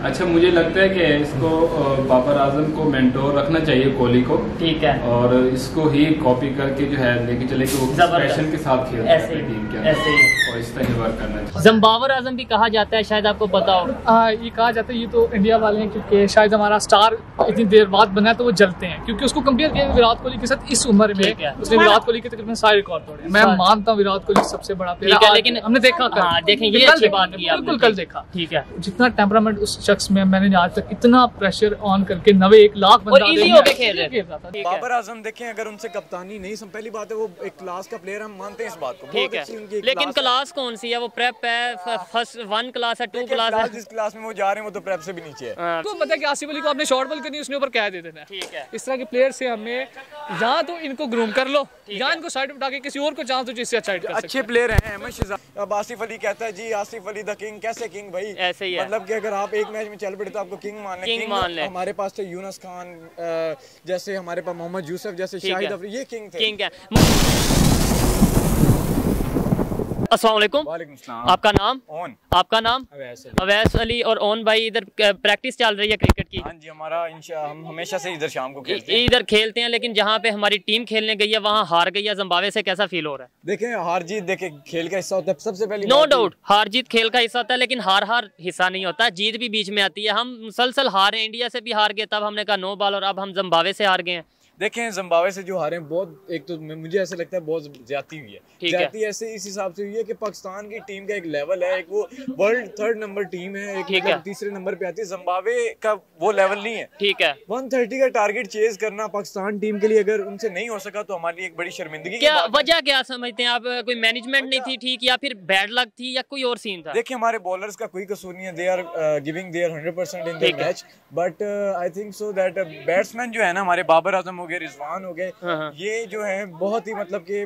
अच्छा, मुझे लगता है कि इसको बाबर आजम को मेंटोर रखना चाहिए, कोहली को। ठीक है। और इसको ही कॉपी करके जो है लेके चले कि वो पैशन के साथ खेलता है टीम के ऐसे ही और इस तरह वर्क करना चाहिए। ज़म्बावर आजम भी कहा जाता है, शायद आपको पता हो। ये कहा जाता है, ये तो इंडिया वाले हैं क्योंकि शायद हमारा स्टार इतनी देर बाद बना है तो वो जलते हैं, क्योंकि उसको कंपेयर किया विराट कोहली के साथ इस उम्र में। उसने विराट कोहली के तकरीबन सारे रिकॉर्ड तोड़े। मैं मानता हूँ विराट कोहली सबसे बड़ा प्लेयर है, लेकिन हमने देखा देखें ये अच्छी बात की बिल्कुल कल देखा। ठीक है। जितना टेम्परामेंट उस शख्स में, मैंने आज तक इतना प्रेशर ऑन करके 91 लाख बंदा खेल रहे थे। बाबर आजम देखें, अगर उनसे कप्तानी नहीं, पहली बात है वो एक क्लास का प्लेयर, हम मानते हैं इस बात को। ठीक है, लेकिन क्लास कौन सी है? वो प्रेप है, फर्स्ट 1 क्लास है, 2 क्लास है। जिस क्लास में वो जा रहे हैं वो तो प्रेप से भी नीचे है। तो पता है कि आसिफ अली को आपने शॉर्ट बॉल करनी, उसने ऊपर कह देते हैं। ठीक है। इस तरह के प्लेयर से हमें या तो इनको ग्रूम कर लो या इनको साइड उठा के किसी और को चांस दो जिससे अच्छा कर अच्छे प्लेयर हैं। अहमद शहजाद, अब आसिफ अली कहता है जी आसिफ अली द किंग। कैसे किंग भाई? ऐसे ही है। मतलब कि अगर आप एक मैच में चल पड़े तो आपको किंग मान लें। हमारे पास थे यूनुस खान, जैसे हमारे पास मोहम्मद यूसुफ, जैसे शाहिद अफरीदी, ये किंग थे। किंग है। अस्सलाम वालेकुम। वालेकुम सलाम। आपका नाम? ओन। आपका नाम? अवैस अली। और ओन भाई, इधर प्रैक्टिस चल रही है क्रिकेट की? हाँ जी, हमारा हम हमेशा से इधर शाम को खेलते हैं। इधर खेलते हैं, लेकिन जहाँ पे हमारी टीम खेलने गई है वहाँ हार गई है ज़िम्बाब्वे से। कैसा फील हो रहा है? देखें, हार जीत देखे खेल का हिस्सा होता है। सबसे पहले नो डाउट हार जीत खेल का हिस्सा होता है, लेकिन हार हिस्सा नहीं होता, जीत भी बीच में आती है। हम मुसलसल हारे, इंडिया से भी हार गए, तब हमने कहा नो बॉल, और अब हम ज़िम्बाब्वे से हार गए हैं। देखें, ज़िम्बाब्वे से जो हारे बहुत, एक तो मुझे ऐसा लगता है बहुत ज्यादती हुई है। ज्यादती ऐसे इस हिसाब से हुई है कि पाकिस्तान की टीम का एक लेवल है, एक वो वर्ल्ड 3rd नंबर टीम है, एक तीसरे नंबर पे आती है। ज़िम्बाब्वे का वो लेवल नहीं है। ठीक है। 130 का टारगेट चेज करना पाकिस्तान टीम के लिए अगर उनसे नहीं हो सका तो हमारे लिए एक बड़ी शर्मिंदगी। क्या वजह क्या समझते हैं आप? कोई मैनेजमेंट नहीं थी ठीक, या फिर बैड लक थी, या कोई और सीन था? देखिए, हमारे बॉलर्स का कोई कसूर नहीं है। They are giving their 100% in the match, but I think so that batsman जो है ना, हमारे बाबर आजम हो गए, रिजवान हो गए, ये जो है बहुत ही मतलब कि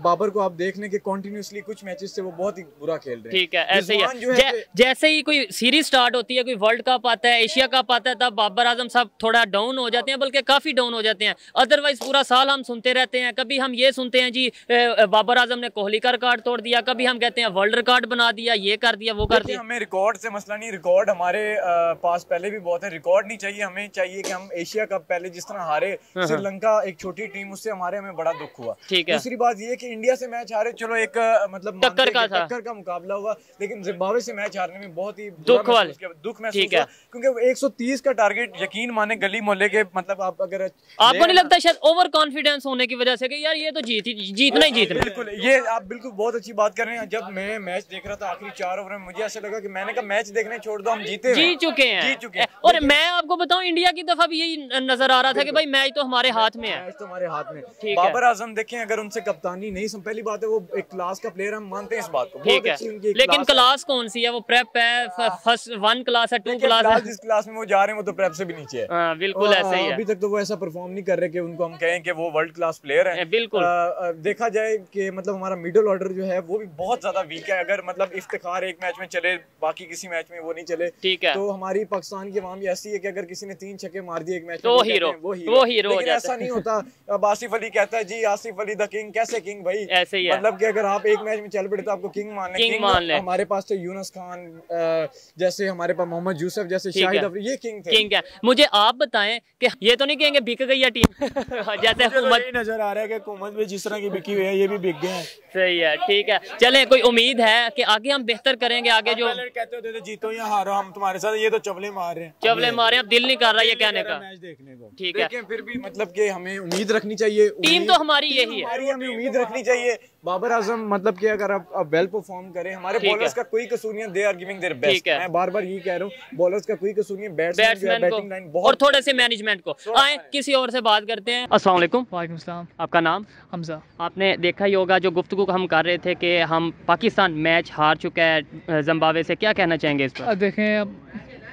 बाबर को आप देख लें कि कंटिन्यूअसली कुछ मैचेस से वो बहुत ही बुरा खेल रहे हैं। ठीक है, ऐसे ही है। जैसे ही कोई सीरीज स्टार्ट होती है, कोई वर्ल्ड कप आता है, एशिया कप आता है, तब बाबर आजम साहब थोड़ा डाउन हो जाते हैं, बल्कि काफी डाउन हो जाते हैं। अदरवाइज पूरा साल हम सुनते रहते हैं। कभी हम ये सुनते हैं जी बाबर आजम ने कोहली का रिकॉर्ड तोड़ दिया, कभी हम कहते हैं वर्ल्ड रिकॉर्ड बना दिया, ये कर दिया, वो कर दिया। हमें रिकॉर्ड से मसला नहीं, रिकॉर्ड हमारे पास पहले भी बहुत है। रिकॉर्ड नहीं चाहिए, हमें चाहिए कि हम एशिया कप पहले जिस तरह हारे श्रीलंका, एक छोटी टीम, उससे हमें बड़ा दुख हुआ। ठीक है। दूसरी बात ये कि इंडिया से मैच हारे, चलो एक मतलब टक्कर का मुकाबला हुआ, लेकिन ज़िम्बाब्वे से मैच हारने में बहुत ही दुख महसूस हुआ, क्योंकि 130 का टारगेट, यकीन माने गली मोहल्ले के, मतलब आप अगर आपको नहीं लगता शायद ओवर कॉन्फिडेंस होने की वजह से कि यार ये तो जीतना ही जीतना? बिल्कुल, ये आप बिल्कुल बहुत अच्छी बात कर रहे हैं। जब मैं मैच देख रहा था आखिरी 4 ओवर में, मुझे ऐसा लगा कि मैंने कहा मैच देखने छोड़ दो, हम जीत चुके हैं। और मैं आपको बताऊं, इंडिया की दफा भी यही नजर आ रहा था कि भाई मैच तो हमारे हाथ में है। मैच तो हमारे हाथ में। बाबर आजम देखें, अगर उनसे कप्तानी नहीं, पहली बात है वो एक क्लास का प्लेयर, हम मानते हैं इस बात को। ठीक है, लेकिन क्लास कौन सी है? वो प्रेप है, फर्स्ट 1 क्लास है, 2 क्लास है। जिस क्लास में वो जा रहे हैं वो तो प्रेप से भी नीचे है। बिल्कुल ऐसा ही है। अभी तक तो वो ऐसा परफॉर्म नहीं कर रहे कि उनको हम कहें कि वो वर्ल्ड क्लास प्लेयर है। बिल्कुल। देखा जाए कि मतलब हमारा मिडिल ऑर्डर जो है वो भी बहुत ज्यादा वीक है। अगर मतलब इफ्तिखार एक मैच में चले, बाकी किसी मैच में वो नहीं चले, ठीक है, तो हमारी पाकिस्तान की आवाम ऐसी है कि अगर किसी ने 3 छक्के मार दिए एक मैच में, वो हीरो। लेकिन ऐसा नहीं होता। अब आसिफ अली कहता है जी आसिफ अली द किंग। कैसे किंग भाई? ऐसे ही है। मतलब कि अगर आप एक मैच में चल पड़े तो आपको किंग मान लें। हमारे पास थे यूनुस खान, जैसे हमारे पास मोहम्मद यूसुफ, जैसे शाहिद अफरीदी, ये किंग थे। किंग है। मुझे आप बताएं कि ये तो नहीं कहेंगे बिक गई है टीम जैसे हुकूमत नजर आ रहा है कि हुकूमत में जिस तरह की बिकी हुई है, ये भी बिक गए हैं। सही है, ठीक है। चलें, कोई उम्मीद है कि आगे हम बेहतर करेंगे? आगे जो कहते होते थे जीतो या हारो, हम तुम्हारे साथ, ये तो चवले मार रहे हैं। चवले मारे, अब दिल नहीं कर रहा ये कहने का मैच देखने को। ठीक है, फिर भी मतलब कि हमें उम्मीद रखनी चाहिए। टीम तो हमारी यही है, हमें उम्मीद रखनी चाहिए। बाबर आजम मतलब कि अगर आप वेल परफॉर्म करें, हमारे बॉलर्स का कोई कसूर नहीं है, they are giving their best. मैं बार-बार यही कह रहा हूं, बॉलर्स का कोई कसूर नहीं है, बैट्समैन बैटिंग लाइन बहुत, और थोड़े से मैनेजमेंट को। आए किसी और से बात करते हैं। अस्सलाम वालेकुम। वालेकुम सलाम। आपका नाम? हमजा। आपने देखा ही होगा जो गुफ्तगू हम कर रहे थे कि हम पाकिस्तान मैच हार चुका है ज़िम्बाब्वे से, क्या कहना चाहेंगे इस पर? देखें,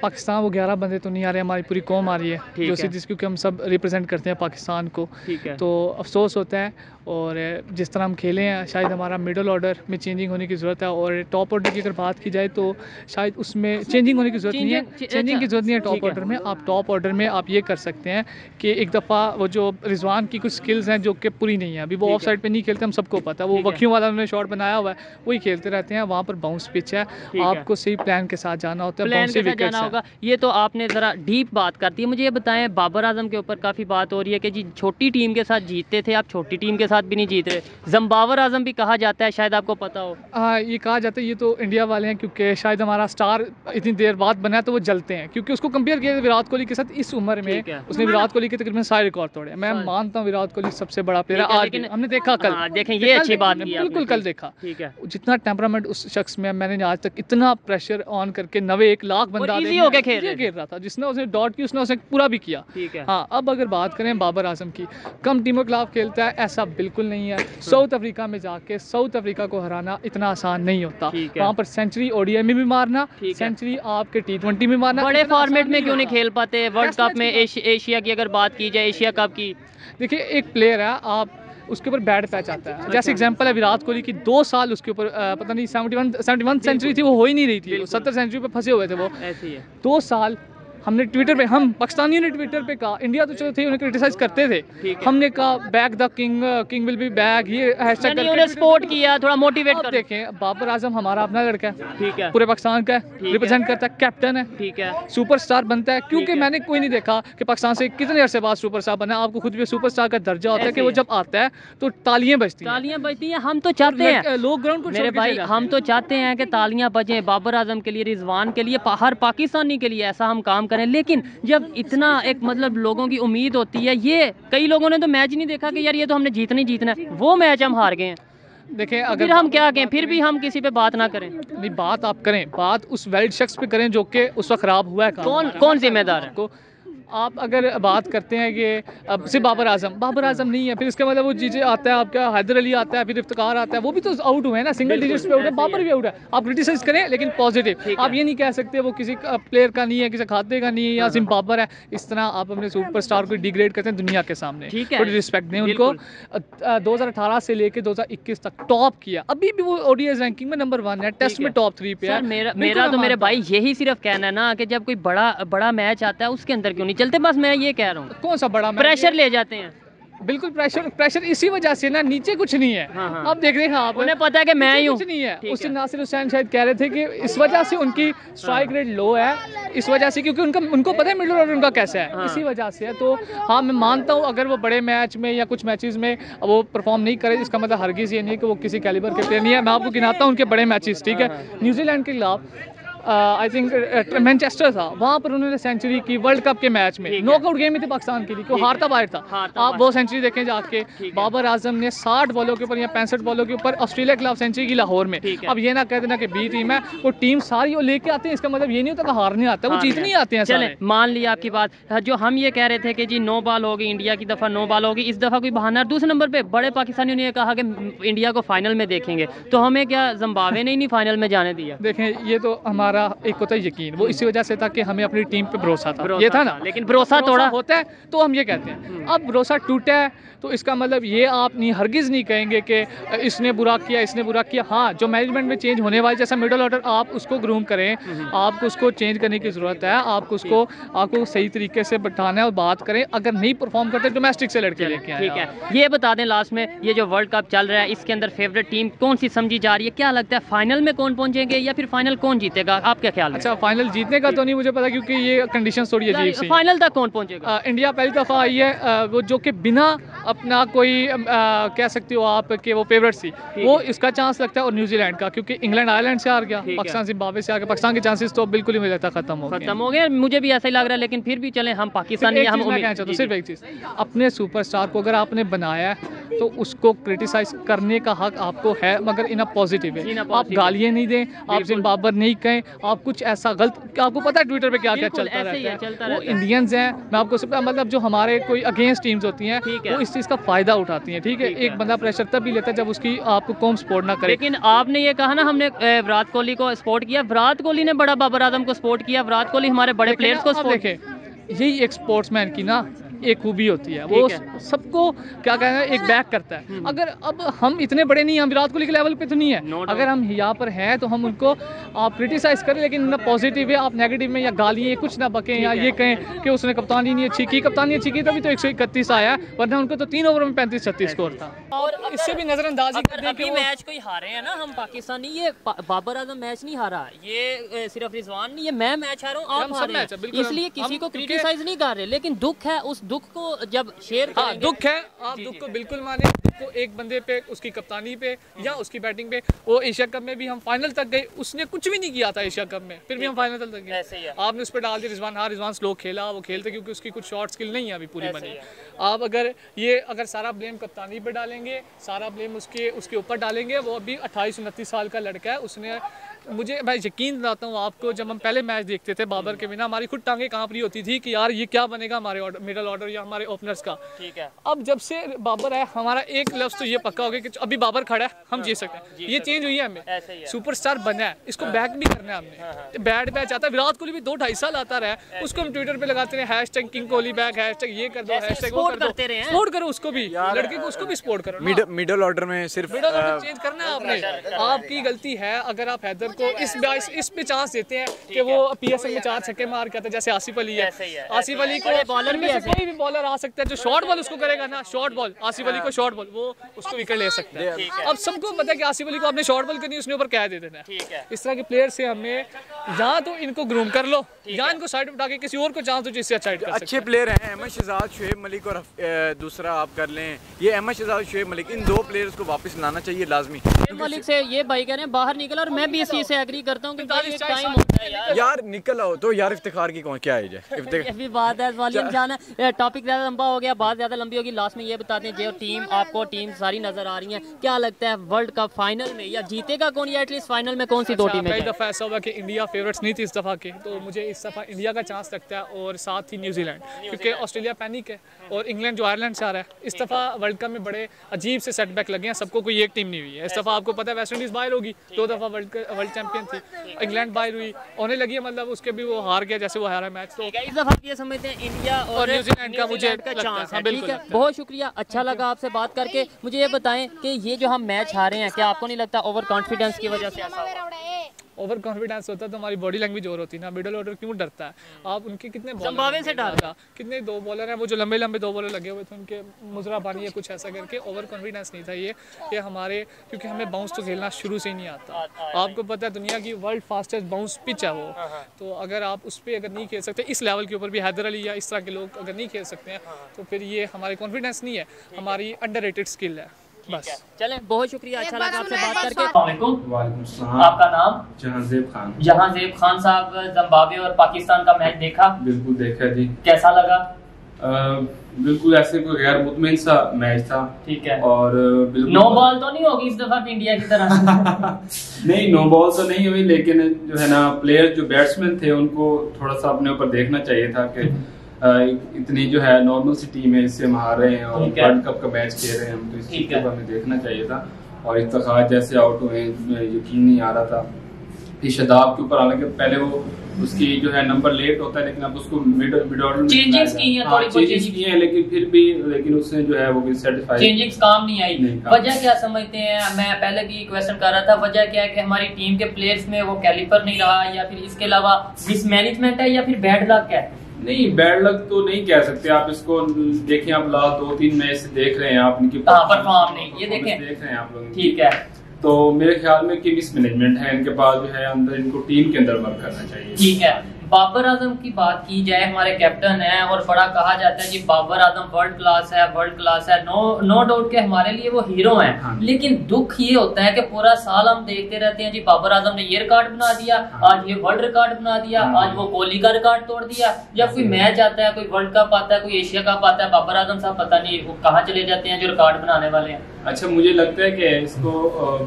पाकिस्तान वो 11 बंदे तो नहीं आ रहे, हमारी पूरी कौम आ रही है जो सीरीज, क्योंकि हम सब रिप्रेजेंट करते हैं पाकिस्तान को। ठीक है। तो अफसोस होता है, और जिस तरह हम खेले हैं शायद हमारा मिडल ऑर्डर में चेंजिंग होने की ज़रूरत है, और टॉप ऑर्डर की अगर बात की जाए तो शायद उसमें चेंजिंग होने की ज़रूरत नहीं है। चेंजिंग की ज़रूरत नहीं है टॉप ऑर्डर में। आप टॉप ऑर्डर में आप ये कर सकते हैं कि एक दफ़ा वो जो रिजवान की कुछ स्किल्स हैं जो कि पूरी नहीं है, अभी वो ऑफ साइड पे नहीं खेलते, हम सबको पता है, वो वक्यूम वाला उन्होंने शॉट बनाया हुआ है, वही खेलते रहते हैं। वहाँ पर बाउंस पिच है, आपको सही प्लान के साथ जाना होता है, प्लान के साथ जाना होगा। ये तो आपने ज़रा डीप बात करती है। मुझे ये बताएं, बाबर आजम के ऊपर काफ़ी बात हो रही है कि जी छोटी टीम के साथ जीतते थे, आप छोटी टीम के साथ भी नहीं जीत रहे। ज़म्बावर आजम भी कहा जाता है, शायद आपको पता हो। हाँ, ये कहा जाता है, ये तो इंडिया वाले हैं क्योंकि शायद हमारा स्टार इतनी देर बाद बना है तो वो जलते हैं, क्योंकि उसको कंपेयर किया विराट कोहली के साथ। इस उम्र में उसने विराट कोहली के तकरीबन सारे रिकॉर्ड तोड़े। मैं मानता हूँ विराट कोहली सबसे बड़ा प्लेयर है। आज हमने देखा, कल देखें, ये अच्छी बात है, बिल्कुल कल देखा। ठीक है, जितना टेम्परामेंट उस शख्स में, मैंने आज तक इतना प्रेशर ऑन करके 91 लाख बंदा खेल रहा था, जिसने उसने डॉट की उसने पूरा भी किया। हाँ, अब अगर बात करें बाबर आजम की, कम टीमों के खिलाफ खेलता है, ऐसा बिल्कुल नहीं है। साउथ अफ्रीका में जाके साउथ अफ्रीका को हराना इतना आसान नहीं होता। वहाँ पर सेंचुरी ओडीआई में भी मारना, सेंचुरी आपके T20 में मारना, बड़े फॉर्मेट में क्यों नहीं खेल पाते? वर्ल्ड कप में, एशिया की अगर बात की जाए, एशिया कप की, देखिए एक प्लेयर है, आप उसके ऊपर बैड पैच आता है। जैसे एग्जांपल है विराट कोहली की, 2 साल उसके ऊपर पता नहीं 71 सेंचुरी थी, वो हो ही नहीं रही थी, 70 सेंचुरी पे फंसे हुए थे वो। ऐसे ही है, 2 साल हमने ट्विटर पे, हम पाकिस्तानियों ने ट्विटर पे कहा, इंडिया तो चलो थे उन्हें क्रिटिसाइज करते थे, हमने कहा back the king, king will be back, ये हैशटैग करके सपोर्ट किया, थोड़ा मोटिवेट कर। देखें, बाबर आजम हमारा अपना लड़का है, ठीक है, पूरे पाकिस्तान का रिप्रेजेंट करता है, कैप्टन है, ठीक है, सुपरस्टार बनता है। क्योंकि मैंने कोई नहीं देखा कि पाकिस्तान से कितने अरसे बाद सुपरस्टार बना। आपको खुद भी सुपरस्टार का दर्जा होता है कि वो जब आता है तो तालियां बजती हैं। हम तो चाहते हैं लोग ग्राउंड को, मेरे भाई, हम तो चाहते हैं कि तालियां बजें बाबर आजम के लिए, रिजवान के लिए, हर पाकिस्तानी के लिए, ऐसा हम काम करें। लेकिन जब इतना एक मतलब लोगों की उम्मीद होती है, ये कई लोगों ने तो मैच नहीं देखा कि यार ये तो हमने जीतना ही जीतना है, वो मैच हम हार गए हैं। देखें, अगर हम क्या कहें, फिर भी हम किसी पे बात ना करें। नहीं, बात आप करें, बात उस वाइल्ड शख्स पे करें जो कि उस वक्त खराब हुआ है। कौन जिम्मेदार है? को आप अगर बात करते हैं कि अब सिर्फ बाबर आजम नहीं है, फिर इसका मतलब वो चीज़ें आता है, आपका हैदर अली आता है, फिर इफ्तिकार आता है, वो भी तो आउट हुए हैं ना, सिंगल डिजिट्स पे आउट है, बाबर भी आउट है। आप क्रिटिसाइज करें लेकिन पॉजिटिव, आप ये नहीं कह सकते वो किसी प्लेयर का नहीं है, किसी खाते का नहीं है, या सिर्फ बाबर है। इस तरह आप अपने सुपरस्टार को डिग्रेड करते हैं दुनिया के सामने। थोड़ी रिस्पेक्ट दें उनको। 2018 से लेकर 2021 तक टॉप किया, अभी भी वो ओडीआई रैंकिंग में नंबर 1 है, टेस्ट में टॉप 3 पे है। मेरा तो मेरे भाई यही सिर्फ कहना है ना कि जब कोई बड़ा मैच आता है उसके अंदर क्यों नहीं चलते, बस मैं ये कह रहा हूँ। कौन सा बड़ा प्रेशर ले जाते हैं? बिल्कुल प्रेशर इसी वजह से ना, नीचे कुछ नहीं है। आप देख रहे हैं, आप उन्हें पता है कि मैं ही हूँ, कुछ नहीं है। उससे नासिर हुसैन शायद कह रहे थे कि इस वजह से उनकी स्ट्राइक रेट लो है, इस वजह से, क्योंकि उनको पता है मिडल ऑर्डर उनका कैसा है, इसी वजह से है। तो हाँ, मैं मानता हूँ अगर वो बड़े मैच में या कुछ मैचेस में वो परफॉर्म नहीं करे, इसका मतलब हरगिज ये नहीं है कि वो किसी कैलिबर के प्लेयर नहीं है। मैं आपको गिनाता हूँ उनके बड़े मैचेस, ठीक है। न्यूजीलैंड के खिलाफ आई थिंक मैनचेस्टर था, वहाँ पर उन्होंने सेंचुरी की वर्ल्ड कप के मैच में, नॉकआउट गेम में थी पाकिस्तान के लिए, क्यों हारता बाहर था। आप वो सेंचुरी देखें जाके, बाबर आजम ने 60 बॉलों के ऊपर या 65 बॉलों के ऊपर ऑस्ट्रेलिया के खिलाफ सेंचुरी की लाहौर में। अब ये ना कह देना कि बी टीम है, वो टीम सारी वो लेके आते हैं, इसका मतलब ये नहीं होता कि हारने आता है, वो जीतने आते हैं। चले, मान लिया आपकी बात, जो हम ये कह रहे थे कि जी 9 बॉल होगी इंडिया की, दफ़ा 9 बॉल होगी, इस दफ़ा कोई बहाना। दूसरे नंबर पे बड़े पाकिस्तानियों ने कहा कि इंडिया को फाइनल में देखेंगे, तो हमें क्या जिम्बाब्वे ने ही नहीं फाइनल में जाने दिया? देखें, ये तो हमारा एक होता है वो इसी वजह से था कि हमें अपनी टीम पे भरोसा था, ये था ना। लेकिन भरोसा थोड़ा होता है तो हम ये कहते हैं, अब भरोसा टूटा है तो इसका मतलब ये आप नहीं, हरगिज़ नहीं कहेंगे कि इसने बुरा किया। हाँ, जो मैनेजमेंट में चेंज होने वाली, जैसा मिडल ऑर्डर, आप उसको ग्रूम करें, आपको उसको चेंज करने की ज़रूरत है, आपको सही तरीके से बैठाना है और बात करें। अगर नहीं परफॉर्म करते डोमेस्टिक से लड़के लेके आए। ठीक है, ये बता दें लास्ट में, ये जो वर्ल्ड कप चल रहा है इसके अंदर फेवरेट टीम कौन सी समझी जा रही है? क्या लगता है फाइनल में कौन पहुंचेंगे या फिर फाइनल कौन जीतेगा? आप क्या ख्याल है? अच्छा, फाइनल जीतने का तो नहीं मुझे पता, क्योंकि ये कंडीशन थोड़ी अजीब सी। फाइनल तक कौन पहुंचेगा? इंडिया पहली दफ़ा आई है, वो जो कि बिना अपना कोई कह सकते हो आप कि वो फेवरेट थी, वो इसका चांस लगता है। और न्यूजीलैंड का, क्योंकि इंग्लैंड आयरलैंड से हार गया, पाकिस्तान जिम्बाब्वे से हार गया, पाकिस्तान के चांसेस तो बिल्कुल ही मुझे लगता है खत्म हो गए। मुझे भी ऐसा ही लग रहा है, लेकिन फिर भी चले, हम पाकिस्तानी, हम सिर्फ एक चीज़, अपने सुपरस्टार को अगर आपने बनाया है तो उसको क्रिटिसाइज करने का हक आपको है, मगर इन अ पॉजिटिव है। आप गालियाँ नहीं दें, आप जिम्बाब्वे नहीं कहें, आप कुछ ऐसा गलत, आपको पता है ट्विटर पे क्या क्या चलता रहता है। वो इंडियंस हैं, मैं आपको मतलब जो हमारे कोई अगेंस्ट टीम्स होती हैं वो इस चीज़ का फायदा उठाती हैं, ठीक है। एक बंदा प्रेशर तब भी लेता है जब उसकी आपको कौन सपोर्ट ना करे। लेकिन आपने ये कहा ना हमने विराट कोहली को सपोर्ट किया, विराट कोहली ने बड़ा बाबर आजम को सपोर्ट किया, विराट कोहली हमारे बड़े प्लेयर्स को सपोर्ट। देखें, यही एक स्पोर्ट्समैन की ना एक खूबी होती है, वो सबको क्या कहना है एक बैक करता है। अगर अब हम इतने बड़े नहीं हैं, विराट कोहली के लेवल पे तो नहीं है, अगर हम यहाँ पर हैं तो हम उनको आप क्रिटिसाइज करें, लेकिन ना पॉजिटिव है, आप नेगेटिव में या गालियाँ कुछ ना बकें या ये कहें कि उसने कप्तानी नहीं अच्छी की। कप्तानी अच्छी की तभी तो 131 आया, वरना उनको तो 3 ओवर में 35-36 स्कोर था। और इससे भी नजरअंदाजी करते हैं कि मैच कोई हारे हैं ना हम पाकिस्तानी, ये बाबर आजम मैच नहीं हारा, ये सिर्फ रिजवान नहीं, ये मैं मैच हारा हूँ, आप हारे हैं, इसलिए किसी को क्रिटिसाइज नहीं कर रहे, लेकिन दुख है, उस दुख को जब शेयर करेंगे। दुख है, आप दुख को बिल्कुल माने, तो एक बंदे पे उसकी कप्तानी पे या उसकी बैटिंग पे। वो एशिया कप में भी हम फाइनल तक गए, उसने कुछ भी नहीं किया था एशिया कप में, फिर भी हम फाइनल तक गए। आपने उस पर डाल दिया रिजवान, हाँ रिजवान स्लो खेला, वो खेलते क्योंकि उसकी कुछ शॉर्ट स्किल नहीं है अभी पूरी बनी। आप अगर सारा ब्लेम कप्तानी पे डालेंगे, सारा ब्लेम उसके ऊपर डालेंगे, वो अभी 28-29 साल का लड़का है, उसने मैं यकीन दिलाता हूँ आपको, जब हम पहले मैच देखते थे बाबर के बिना, हमारी खुद टांगें कांप रही होती थी कि यार ये क्या बनेगा हमारे मिडल ऑर्डर या हमारे ओपनर्स का। ठीक है, अब जब से बाबर है, हमारा एक लफ्ज तो ये पक्का हो गया कि अभी बाबर खड़ा है, हम जीत सकते हैं। ये चेंज हुई है, हमें सुपरस्टार बना है, इसको बैक भी करना है हमने। बैड बैच आता है, विराट कोहली भी 2-2.5 साल आता रहा है, उसको हम ट्विटर पे लगाते रहे hashtag king Kohli back, hashtag ये कर दो, हैशटैग वो कर दो, सपोर्ट करो उसको भी, लड़के को उसको भी सपोर्ट करो। मिडल ऑर्डर में सिर्फ चेंज करना है आपने, आपकी गलती है अगर आप हैदर को इस पे चांस देते हैं कि वो पीएसएल में 4 छक्के मार के आता है, जैसे आसिफ अली है। आसिफ अली को बॉलर भी कोई भी बॉलर आ सकता है जो शॉर्ट बॉल उसको करेगा ना, शॉर्ट बॉल आसिफ अली को शॉर्ट बॉल, वो उसको विकेट ले सकता है। अब सबको पता है कि आसिफ अली को आपने शॉर्ट बॉल करनी, उसने ऊपर क्या दे देना है। इस तरह के प्लेयर से हमें या तो इनको ग्रूम कर लो या इनको साइड उठा के किसी और को चांस दो जिससे अच्छा कर सकते हैं। अच्छे प्लेयर हैं अहमद शहजाद, शुएब मलिक और दूसरा आप कर लें ये अहमद शहजाद, शुएब मलिक, इन 2 प्लेयर्स को वापस लाना चाहिए लाजमी। मलिक से ये भाई कह रहे हैं बाहर निकल, और मैं भी इस चीज से एग्री करता हूँ कि यार निकल आओ तो यार इफ्तिखार की कौन क्या एज है? अभी बात है वालियम जान है, टॉपिक ज़्यादा लंबा हो गया, बात ज़्यादा लंबी होगी। लास्ट में ये बताते हैं जो टीम आपको टीम सारी नजर आ रही है, क्या लगता है वर्ल्ड कप फाइनल में या जीतेगा कौन, या एटलीस्ट फाइनल में कौन सी 2 टीमें? कई दफ़ा ऐसा हुआ कि इंडिया फेवरेट्स नहीं थी इस दफ़ा के, तो मुझे इस दफ़ा इंडिया का चांस लगता है और साथ ही न्यूजीलैंड, क्योंकि ऑस्ट्रेलिया पैनिक है और इंग्लैंड जो आयरलैंड से आ रहा है। इस दफ़ा वर्ल्ड कप में बड़े अजीब से सेटबैक लगे हैं, सबको कोई एक टीम नहीं हुई है। इस दफ़ा आपको पता है वेस्ट इंडीज़ बाहर होगी, 2 दफ़ा वर्ल्ड चैंपियन थी, इंग्लैंड बाहर हुई, होने लगी है, मतलब उसके भी वो हार गया जैसे वो हारा मैच। तो इस दफ़ा ये समझते हैं इंडिया और न्यूजीलैंड का मुझे चांस है। ठीक है, बहुत शुक्रिया, अच्छा लगा आपसे बात करके। मुझे ये बताएं कि ये जो हम मैच हारे हैं, क्या आपको नहीं लगता ओवर कॉन्फिडेंस की वजह से ऐसा हुआ? ओवर कॉन्फिडेंस होता तो हमारी बॉडी लैंग्वेज और होती ना। मिडल ऑर्डर क्यों डरता है? आप उनके कितने संभावना से डरता, कितने 2 बॉलर हैं वो जो लंबे 2 बॉलर लगे हुए थे, उनके मुजरा पानी या कुछ ऐसा करके ओवर कॉन्फिडेंस नहीं था ये हमारे, क्योंकि हमें बाउंस तो खेलना शुरू से ही नहीं आता। आपको पता है दुनिया की वर्ल्ड फास्टेस्ट बाउंस पिच है वो, तो अगर आप उस पर अगर नहीं खेल सकते, इस लेवल के ऊपर भी हैदर अली या इस तरह के लोग अगर नहीं खेल सकते हैं, तो फिर ये हमारी कॉन्फिडेंस नहीं है, हमारी अंडररेटेड स्किल है। बस चलें, बहुत शुक्रिया, अच्छा लगा आपसे बात करके। वालेकुम सलाम। आपका नाम? जहांजेब खान। जहांजेब खान साहब, जिम्बाब्वे और पाकिस्तान का मैच देखा? बिल्कुल देखा जी। कैसा लगा? बिल्कुल ऐसे कोई गैर मुतमिन सा मैच था। ठीक है, और बिल्कुल नो बॉल तो नहीं होगी इस दफा इंडिया की तरह? नहीं, नो बॉल तो नहीं हुई, लेकिन जो है ना प्लेयर जो बैट्समैन थे उनको थोड़ा सा अपने ऊपर देखना चाहिए था कि इतनी जो है नॉर्मल सी टीम है, इससे हम हार रहे हैं और वर्ल्ड कप का मैच खेल रहे हैं हम, तो इस चीज को हमें देखना चाहिए था। और इफ्तिखार जैसे आउट हुए, यकीन नहीं आ रहा था शदाब के ऊपर, हालांकि पहले वो उसकी जो है नंबर लेट होता है, लेकिन अब उसको मिड ऑर्डर में चेंजेस की हैं, थोड़ी बहुत चेंजेस की हैं, लेकिन फिर भी उसने जो है वो सेटिस्फाई चेंजेस काम नहीं आई। वजह क्या समझते हैं? मैं पहले भी क्वेश्चन कर रहा था, वजह क्या है कि हमारी टीम के प्लेयर्स में वो कैलिपर नहीं रहा, या फिर इसके अलावा मिसमैनेजमेंट है, या फिर बैड लक है? नहीं, बैड लक तो नहीं कह सकते आप इसको। देखिए आप लास्ट 2-3 मैच से देख रहे हैं आप इनकी परफॉर्म नहीं, ये देख रहे हैं आप लोग। ठीक है, तो मेरे ख्याल में कि मिसमैनेजमेंट है इनके पास, जो है अंदर इनको टीम के अंदर वर्क करना चाहिए। ठीक है, बाबर आजम की बात की जाए, हमारे कैप्टन हैं और बड़ा कहा जाता है कि बाबर आजम वर्ल्ड क्लास है, नो डाउट के हमारे लिए वो हीरो हैं। हाँ। लेकिन दुख ये होता है कि पूरा साल हम देखते रहते हैं जी बाबर आजम ने ये रिकॉर्ड बना दिया, आज ये वर्ल्ड रिकॉर्ड बना दिया, आज वो कोहली का रिकॉर्ड तोड़ दिया। जब कोई मैच आता है, कोई वर्ल्ड कप आता है, कोई एशिया कप आता है, बाबर आजम साहब पता नहीं वो कहाँ चले जाते हैं जो रिकॉर्ड बनाने वाले हैं। अच्छा, मुझे लगता है कि इसको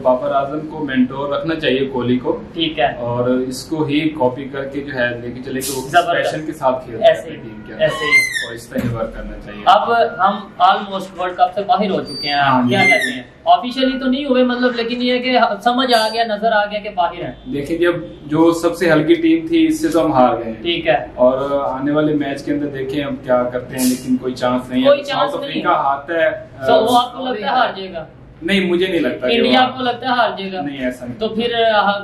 बाबर आजम को मेंटोर रखना चाहिए कोहली को। ठीक है, और इसको ही कॉपी करके जो है लेके चले कि वो जबरदस्त। पैशन के साथ खेलते हैं ऐसे अपनी ही, टीम के ऐसे ही। और इस तरह वर्क करना चाहिए। अब हम ऑलमोस्ट वर्ल्ड कप से बाहर हो चुके हैं, हाँ, क्या कहते हैं, ऑफिशियली तो नहीं हुए मतलब, लेकिन ये कि समझ आ गया, नजर आ गया कि बाहर हैं। देखिए जब जो सबसे हल्की टीम थी इससे तो हम हार गए हैं। ठीक है, और आने वाले मैच के अंदर देखें हम क्या करते हैं, लेकिन कोई चांस नहीं है। कोई चांस साउथ नहीं अफ्रीका हारता है तो वो आपको लगता है हार जाएगा? नहीं, मुझे नहीं लगता। इंडिया आपको लगता है हार जाएगा? नहीं, ऐसा नहीं। तो फिर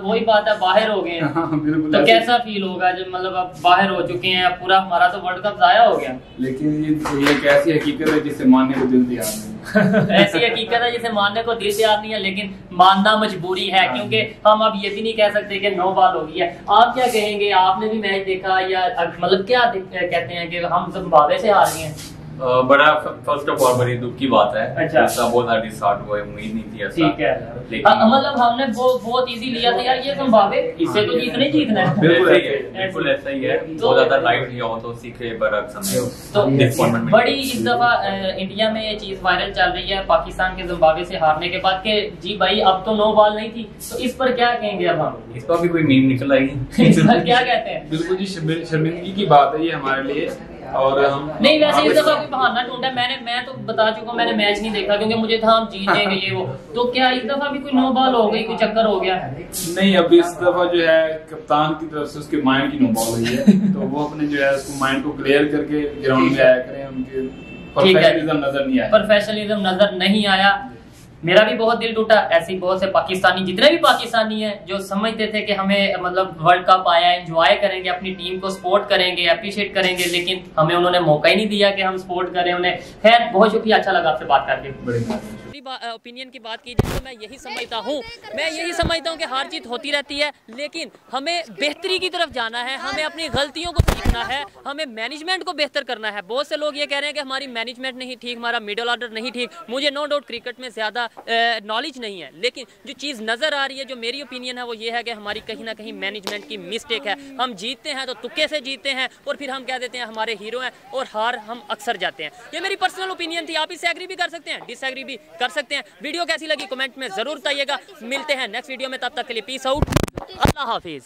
वही बात है, बाहर हो गए हैं। हाँ, बिल्कुल। तो कैसा फील होगा जब मतलब आप बाहर हो चुके हैं, पूरा हमारा तो वर्ल्ड कप जाया हो गया। लेकिन ये एक ऐसी हकीकत है जिसे मानने को दिल तैयार नहीं। ऐसी हकीकत है जिसे मानने को दिल तैयार नहीं है, लेकिन मानना मजबूरी है, क्योंकि हम अब ये भी नहीं कह सकते कि 9 बॉल हो गई है। आप क्या कहेंगे, आपने भी मैच देखा या मतलब क्या कहते हैं कि हम जिम्बाब्वे से हार गए हैं? बड़ा फर्स्ट ऑफ ऑल बड़ी दुख की बात है। अच्छा। ऐसा बहुत हार्ड स्टार्ट हुआ है, उम्मीद नहीं थी ऐसा। ठीक है, मतलब हमने बहुत इजी लिया था यार, ये जिम्बाब्वे इससे तो जीतना ही जीतना है। बिल्कुल ऐसा ही है। बहुत ज्यादा लाइट लिया हो तो सीखे बरअक्स तो हमें बड़ी इस दफा इंडिया में ये चीज वायरल चल रही है पाकिस्तान के जिम्बाब्वे से हारने के बाद के जी भाई अब तो 9 बॉल नहीं थी, तो इस पर क्या कहेंगे अब हम? इस पर भी कोई मीम निकल आएगी। इस पर क्या कहते हैं? बिल्कुल जी, शर्मिंदगी की बात है ये हमारे लिए। और हम नहीं, वैसे इस दफा कोई बहाना ढूंढा, मैं तो बता चुका हूँ, मैंने मैच नहीं देखा क्योंकि मुझे था हम जीत जाएंगे ये वो। तो क्या इस दफा भी कोई 9 बॉल हो गई, कोई चक्कर हो गया? नहीं, अब इस दफा जो है कप्तान की तरफ से उसके माइंड की 9 बॉल हुई है। तो वो अपने जो है उसको माइंड को क्लियर करके ग्राउंड में आया करें। उनके प्रोफेशनलिज्म नजर नहीं आया। प्रोफेशनलिज्म नजर नहीं आया। मेरा भी बहुत दिल टूटा। ऐसी बहुत से पाकिस्तानी, जितने भी पाकिस्तानी हैं जो समझते थे कि हमें मतलब वर्ल्ड कप आया, एंजॉय करेंगे, अपनी टीम को सपोर्ट करेंगे, अप्रिशिएट करेंगे, लेकिन हमें उन्होंने मौका ही नहीं दिया कि हम सपोर्ट करें उन्हें। खैर, बहुत शुक्रिया, अच्छा लगा आपसे बात करके। ओपिनियन की बात की जाए तो मैं यही समझता हूँ कि हार जीत होती रहती है, लेकिन हमें बेहतरी की तरफ जाना है, हमें अपनी गलतियों को सीखना है, हमें मैनेजमेंट को बेहतर करना है। बहुत से लोग ये कह रहे हैं कि हमारी मैनेजमेंट नहीं ठीक, हमारा मिडिल ऑर्डर नहीं ठीक। मुझे नो डाउट क्रिकेट में ज़्यादा नॉलेज नहीं है, लेकिन जो चीज़ नज़र आ रही है, जो मेरी ओपिनियन है वो ये है कि हमारी कहीं ना कहीं मैनेजमेंट की मिस्टेक है। हम जीतते हैं तो तुक्के से जीतते हैं और फिर हम कह देते हैं हमारे हीरो हैं, और हार हम अक्सर जाते हैं। ये मेरी पर्सनल ओपिनियन थी, आप इससे एग्री भी कर सकते हैं, डिसएग्री भी कर सकते हैं। वीडियो कैसी लगी कमेंट में ज़रूर बताइएगा। मिलते हैं नेक्स्ट वीडियो में, तब तक के लिए पीस आउट, अल्लाह हाफिज़।